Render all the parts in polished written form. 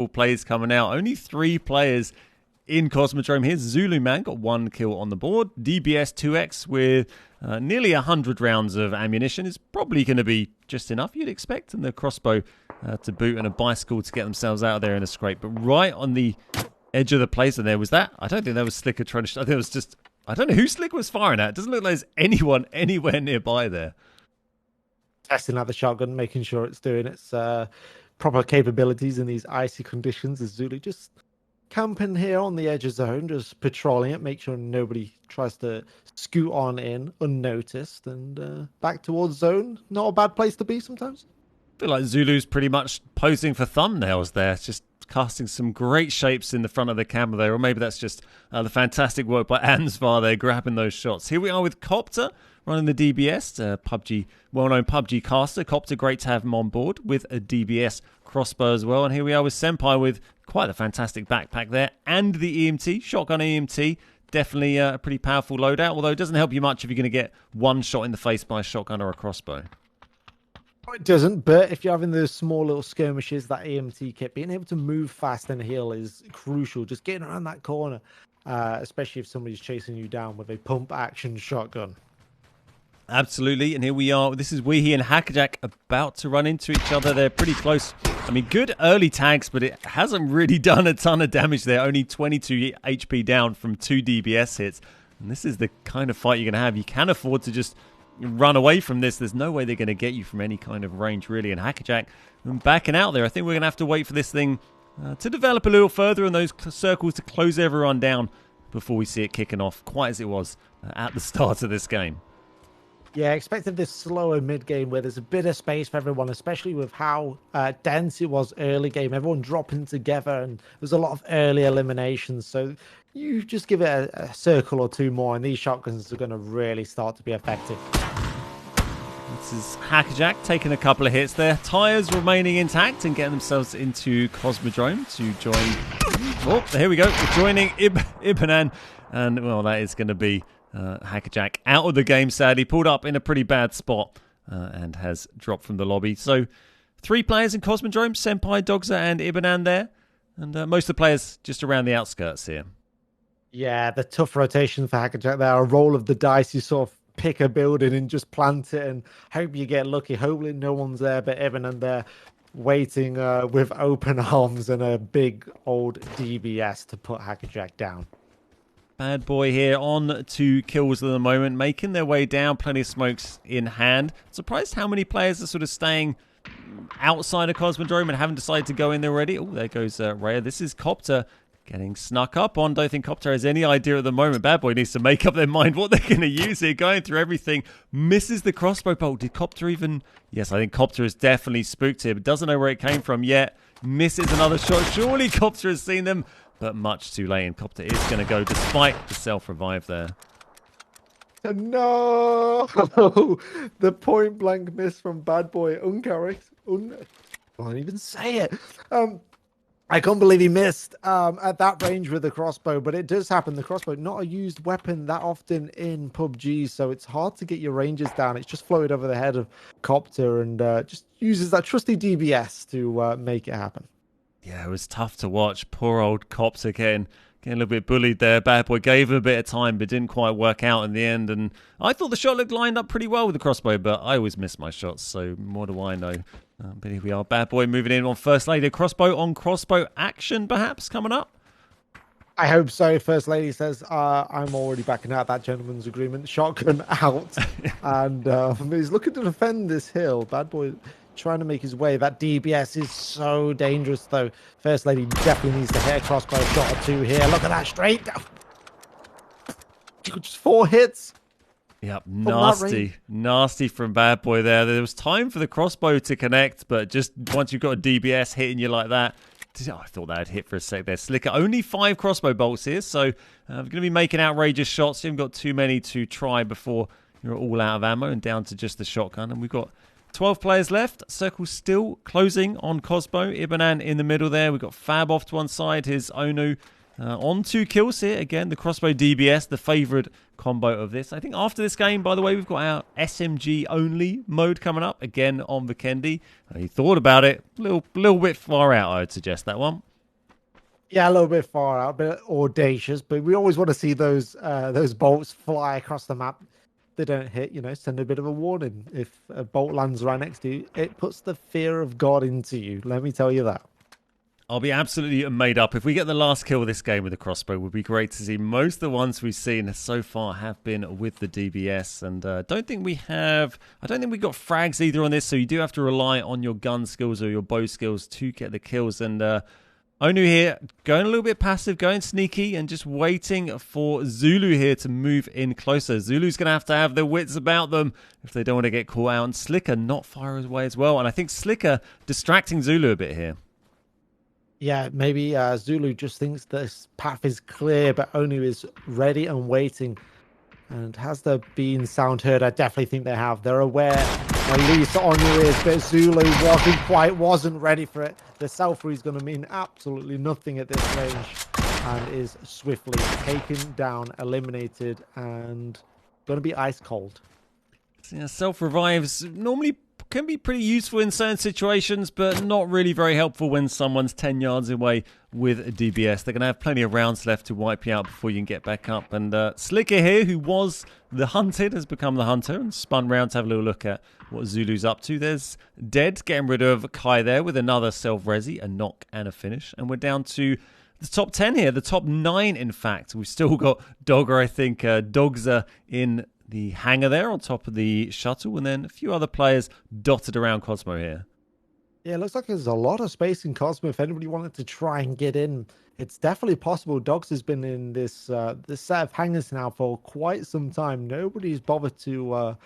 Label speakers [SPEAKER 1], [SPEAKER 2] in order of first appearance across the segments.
[SPEAKER 1] All players coming out. Only 3 players in Cosmodrome. Here's Zulu Man, got 1 kill on the board. DBS 2X with nearly 100 rounds of ammunition is probably going to be just enough, you'd expect. And the crossbow to boot and a bicycle to get themselves out of there in a scrape. But right on the edge of the place, and there was that. I don't think that was Slicker trying to... I think it was just... I don't know who Slicker was firing at. It doesn't look like there's anyone anywhere nearby there.
[SPEAKER 2] Testing out the shotgun, making sure it's doing its proper capabilities in these icy conditions. As Zulu just camping here on the edge of zone, just patrolling it, make sure nobody tries to scoot on in unnoticed, and back towards zone. Not a bad place to be sometimes.
[SPEAKER 1] I feel like Zulu's pretty much posing for thumbnails there, just casting some great shapes in the front of the camera there, or maybe that's just the fantastic work by Ansvar there, grabbing those shots. Here we are with Copter, running the DBS, PUBG, well-known PUBG caster. Copter, great to have him on board with a DBS crossbow as well. And here we are with Senpai with quite a fantastic backpack there, and the EMT, shotgun EMT. Definitely a pretty powerful loadout, although it doesn't help you much if you're going to get one shot in the face by a shotgun or a crossbow.
[SPEAKER 2] It doesn't, but if you're having those small little skirmishes, that EMT kit, being able to move fast and heal is crucial. Just getting around that corner, especially if somebody's chasing you down with a pump action shotgun.
[SPEAKER 1] Absolutely, and here we are. This is Weehee and Hackerjack about to run into each other. They're pretty close. I mean, good early tags, but it hasn't really done a ton of damage there. Only 22 HP down from 2 DBS hits. And this is the kind of fight you're going to have. You can afford to just run away from this. There's no way they're going to get you from any kind of range, really. And Hackerjack backing out there. I think we're going to have to wait for this thing to develop a little further and those circles to close everyone down before we see it kicking off, quite as it was at the start of this game.
[SPEAKER 2] Yeah, expected this slower mid-game where there's a bit of space for everyone, especially with how dense it was early game. Everyone dropping together, and there's a lot of early eliminations. So you just give it a circle or two more, and these shotguns are going to really start to be effective.
[SPEAKER 1] This is Hackerjack taking a couple of hits there. Tyres remaining intact and getting themselves into Cosmodrome to join... Oh, here we go. We're joining Ibanan. And, well, that is going to be... Hackerjack out of the game, sadly, pulled up in a pretty bad spot and has dropped from the lobby. So 3 players in Cosmodrome, Senpai, Dogza and Ibanan there, and most of the players just around the outskirts here.
[SPEAKER 2] Yeah, the tough rotation for Hackerjack there, a roll of the dice. You sort of pick a building and just plant it and hope you get lucky. Hopefully no one's there, but Ibanan there waiting with open arms and a big old DBS to put Hackerjack down.
[SPEAKER 1] Bad Boy here on 2 kills at the moment, making their way down, plenty of smokes in hand. Surprised how many players are sort of staying outside of Cosmodrome and haven't decided to go in there already. Oh, there goes Rhea. This is Copter getting snuck up on. Don't think Copter has any idea at the moment. Bad Boy needs to make up their mind what they're going to use here. Going through everything. Misses the crossbow bolt. Did Copter even... Yes, I think Copter is definitely spooked here, but doesn't know where it came from yet. Misses another shot. Surely Copter has seen them. But much too late, and Copter is going to go despite the self-revive there.
[SPEAKER 2] No! The point-blank miss from Bad Boy. I can't even say it. I can't believe he missed at that range with the crossbow, but it does happen. The crossbow, not a used weapon that often in PUBG, so it's hard to get your ranges down. It's just floated over the head of Copter and just uses that trusty DBS to make it happen.
[SPEAKER 1] Yeah, it was tough to watch. Poor old Copter getting a little bit bullied there. Bad Boy gave him a bit of time, but didn't quite work out in the end. And I thought the shot looked lined up pretty well with the crossbow, but I always miss my shots, so what do I know? But here we are. Bad Boy moving in on First Lady. Crossbow on crossbow action, perhaps, coming up?
[SPEAKER 2] I hope so. First Lady says, I'm already backing out that gentleman's agreement. Shotgun out. And he's looking to defend this hill. Bad Boy... trying to make his way. That DBS is so dangerous, though. First Lady definitely needs to hit a crossbow shot or 2 here. Look at that, straight down. Just 4 hits.
[SPEAKER 1] Yep, nasty from Bad Boy there. There was time for the crossbow to connect, but just once you've got a DBS hitting you like that, I thought that had hit for a sec there. Slicker, only 5 crossbow bolts here, so we're going to be making outrageous shots. You haven't got too many to try before you're all out of ammo and down to just the shotgun, and we've got 12 players left. Circle still closing on Cosmo. Ibanan in the middle there. We've got Fab off to one side. His Onu on 2 kills here. Again, the crossbow DBS, the favourite combo of this. I think after this game, by the way, we've got our SMG only mode coming up. Again on Vikendi. He thought about it. A little bit far out, I would suggest that one.
[SPEAKER 2] Yeah, a little bit far out, a bit audacious, but we always want to see those bolts fly across the map. They don't hit, send a bit of a warning. If a bolt lands right next to you, it puts the fear of God into you. Let me tell you that.
[SPEAKER 1] I'll be absolutely made up. If we get the last kill of this game with the crossbow, it would be great to see. Most of the ones we've seen so far have been with the DBS, and I don't think we got frags either on this, so you do have to rely on your gun skills or your bow skills to get the kills. And Onu here, going a little bit passive, going sneaky, and just waiting for Zulu here to move in closer. Zulu's going to have their wits about them if they don't want to get caught out. And Slicker not far away as well. And I think Slicker distracting Zulu a bit here.
[SPEAKER 2] Yeah, maybe Zulu just thinks this path is clear, but Onu is ready and waiting. And has there been sound heard? I definitely think they have. They're aware at least Onu is, but Zulu wasn't ready for it. The Selfie is going to mean absolutely nothing at this range and is swiftly taken down, eliminated, and going to be ice cold.
[SPEAKER 1] Yeah, self-revives normally can be pretty useful in certain situations, but not really very helpful when someone's 10 yards away with a DBS. They're going to have plenty of rounds left to wipe you out before you can get back up. And Slicker here, who was the hunted, has become the hunter and spun round to have a little look at what Zulu's up to. There's Dead getting rid of Kai there with another self-resi, a knock and a finish. And we're down to the top 10 here, the top 9 in fact. We've still got Dogger, I think. Dogs are in the hangar there on top of the shuttle, and then a few other players dotted around Cosmo here.
[SPEAKER 2] Yeah, it looks like there's a lot of space in Cosmo. If anybody wanted to try and get in, it's definitely possible. Dogs has been in this set of hangars now for quite some time. Nobody's bothered to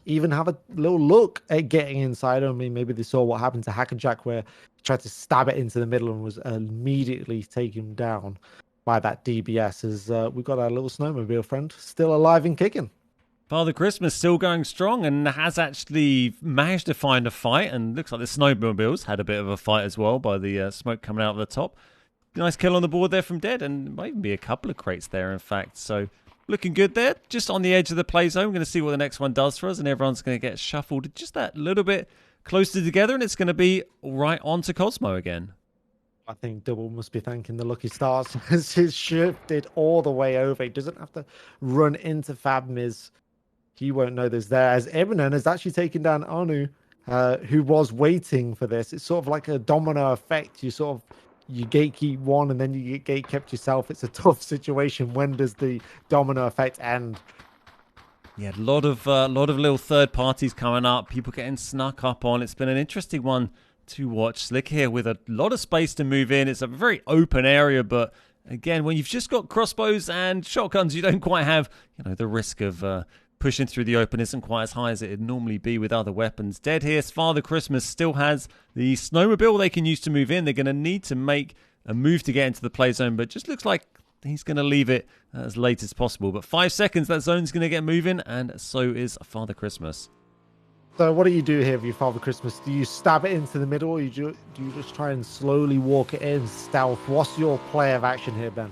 [SPEAKER 2] even have a little look at getting inside. I mean, maybe they saw what happened to Hackerjack, where he tried to stab it into the middle and was immediately taken down by that DBS. As we've got our little snowmobile friend still alive and kicking.
[SPEAKER 1] Father Christmas still going strong and has actually managed to find a fight, and looks like the snowmobiles had a bit of a fight as well by the smoke coming out of the top. Nice kill on the board there from Dead, and might even be a couple of crates there in fact. So looking good there, just on the edge of the play zone. We're going to see what the next one does for us, and everyone's going to get shuffled just that little bit closer together, and it's going to be right on to Cosmo again.
[SPEAKER 2] I think Double must be thanking the lucky stars as he's shifted all the way over. He doesn't have to run into Fabmiz. He won't know there's there, as Ibanan has actually taken down Anu, who was waiting for this. It's sort of like a domino effect. You gatekeep one and then you get gatekept yourself. It's a tough situation. When does the domino effect end?
[SPEAKER 1] Yeah, a lot of little third parties coming up, people getting snuck up on. It's been an interesting one to watch. Slick here with a lot of space to move in. It's a very open area, but again, when you've just got crossbows and shotguns, you don't quite have, the risk of pushing through the open isn't quite as high as it'd normally be with other weapons. Dead here, Father Christmas still has the snowmobile they can use to move in. They're going to need to make a move to get into the play zone, but just looks like he's going to leave it as late as possible. But 5 seconds, that zone's going to get moving, and so is Father Christmas.
[SPEAKER 2] So what do you do here with your Father Christmas? Do you stab it into the middle, or do you just try and slowly walk it in stealth? What's your play of action here, Ben?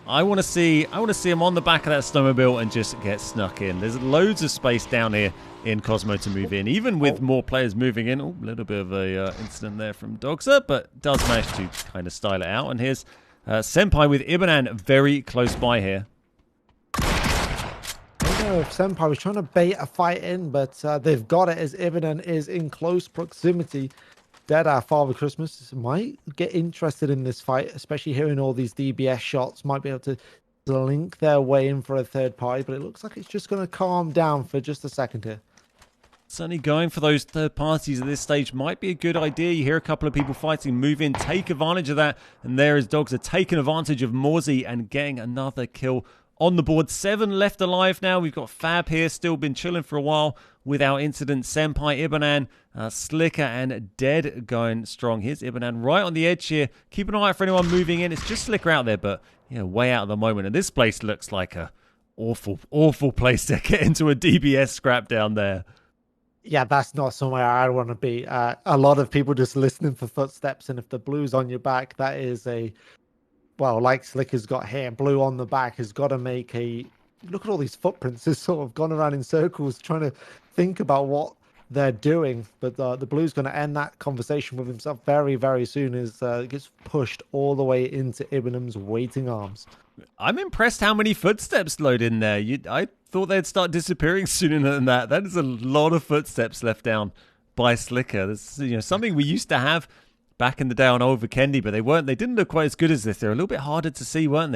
[SPEAKER 1] I want to see him on the back of that snowmobile and just get snuck in. There's loads of space down here in Cosmo to move in, even with more players moving in. Oh, a little bit of a incident there from Dogser, but does manage to kind of style it out. And here's Senpai with Ibanan very close by here.
[SPEAKER 2] I don't know if Senpai was trying to bait a fight in, but they've got it as Ibanan is in close proximity. Dead, our Father Christmas might get interested in this fight, especially hearing all these DBS shots. Might be able to link their way in for a third party, but it looks like it's just going to calm down for just a second here.
[SPEAKER 1] Certainly going for those third parties at this stage might be a good idea. You hear a couple of people fighting, move in, take advantage of that. And there is Dogs are taking advantage of Morsey and getting another kill on the board. 7 left alive now. We've got Fab here, still been chilling for a while without incident. Senpai, Ibanan, Slicker, and Dead going strong. Here's Ibanan right on the edge here. Keep an eye out for anyone moving in. It's just Slicker out there, but way out at the moment. And this place looks like a awful, awful place to get into a DBS scrap down there.
[SPEAKER 2] Yeah, that's not somewhere I want to be. A lot of people just listening for footsteps, and if the blue's on your back, that is like Slicker's got here, blue on the back has got to look at all these footprints. It's sort of gone around in circles trying to think about what they're doing. But the Blue's going to end that conversation with himself very, very soon as it gets pushed all the way into Ibbenham's waiting arms.
[SPEAKER 1] I'm impressed how many footsteps load in there. I thought they'd start disappearing sooner than that. That is a lot of footsteps left down by Slicker. That's something we used to have back in the day on Old Vikendi, but they didn't look quite as good as this. They're a little bit harder to see, weren't they?